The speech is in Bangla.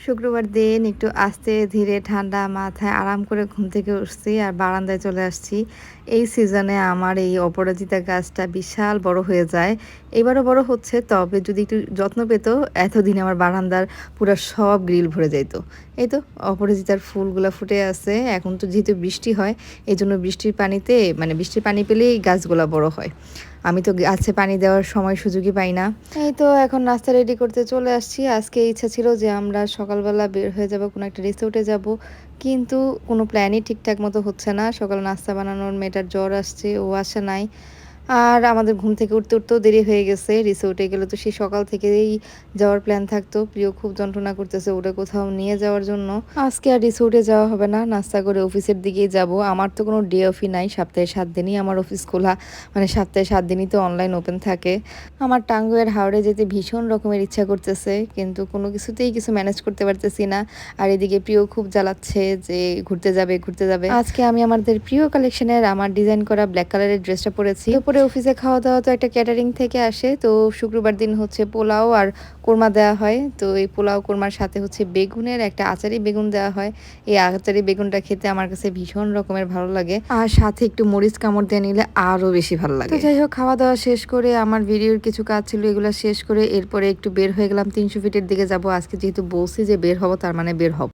শুক্রবার দিন একটু আস্তে ধীরে ঠান্ডা মাথায় আরাম করে ঘুম থেকে উঠছি আর বারান্দায় চলে আসছি। এই সিজনে আমার এই অপরাজিতা গাছটা বিশাল বড় হয়ে যায়। এবারও বড় হচ্ছে, তবে যদি একটু যত্ন পেত এতদিন আমার বারান্দার পুরো সব গ্রিল ভরে যাইত। এই তো অপরাজিতার ফুলগুলা ফুটে আছে। এখন তো যেহেতু বৃষ্টি হয়, এই জন্য বৃষ্টির পানিতে মানে বৃষ্টির পানি পেলেই গাছগুলা বড় হয়। আমি তো গাছে পানি দেওয়ার সময় সুযোগই পাই না। এই তো এখন নাস্তা রেডি করতে চলে আসছি। আজকে ইচ্ছা ছিল যে আমরা সকালবেলা বের হয়ে যাব, কোনো একটা রিসোর্টে যাব, কিন্তু কোনো প্ল্যানই ঠিকঠাক মতো হচ্ছে না। সকাল নাস্তা বানানোর মেয়েটার জ্বর আসছে, ও আসে নাই। আর আমাদের ঘুম থেকে উঠতে উঠতেও দেরি হয়ে গেছে। রিসোর্টে গেলে তো সেই সকাল থেকেই যাওয়ার প্ল্যান থাকতো। প্রিয় খুব যন্ত্রণা করতেছে ওটা কোথাও নিয়ে যাওয়ার জন্য। আজকে আর রিসোর্টে যাওয়া হবে না, নাস্তা করে অফিসের দিকেই যাব। আমার তো কোনো ডে অফই নাই, সপ্তাহে 7 দিনই আমার অফিস খোলা, মানে সপ্তাহে 7 দিনই তো অনলাইন ওপেন থাকে। আমার টাঙ্গুয়ের হাওড়ে যেতে ভীষণ রকমের ইচ্ছা করতেছে, কিন্তু কোনো কিছুতেই কিছু ম্যানেজ করতে পারতেছি না। আর এদিকে প্রিয় খুব জ্বালাচ্ছে যে ঘুরতে যাবে ঘুরতে যাবে। আজকে আমি আমাদের প্রিয় কালেকশনের আমার ডিজাইন করা ব্ল্যাক কালারের ড্রেসটা পরেছি। দুপুরে অফিসে খাওয়া দাওয়া তো একটা ক্যাটারিং থেকে আসে, তো শুক্রবার দিন হচ্ছে পোলাও আর কোরমা দেওয়া হয়। তো এই পোলাও কোরমার সাথে হচ্ছে বেগুনের একটা আচারি বেগুন দেওয়া হয়। এই আচারি বেগুনটা খেতে আমার কাছে ভীষণ রকমের ভালো লাগে, আর সাথে একটু মরিচ কামড় দিয়ে নিলে আরো বেশি ভালো লাগে। তো যাই হোক, খাওয়া দাওয়া শেষ করে আমার ভিডিওর কিছু কাজ ছিল, এগুলো শেষ করে এরপরে একটু বের হয়ে গেলাম। 300 ফিটের দিকে যাব। আজকে যেহেতু বলছি যে বের হব, তার মানে বের হব।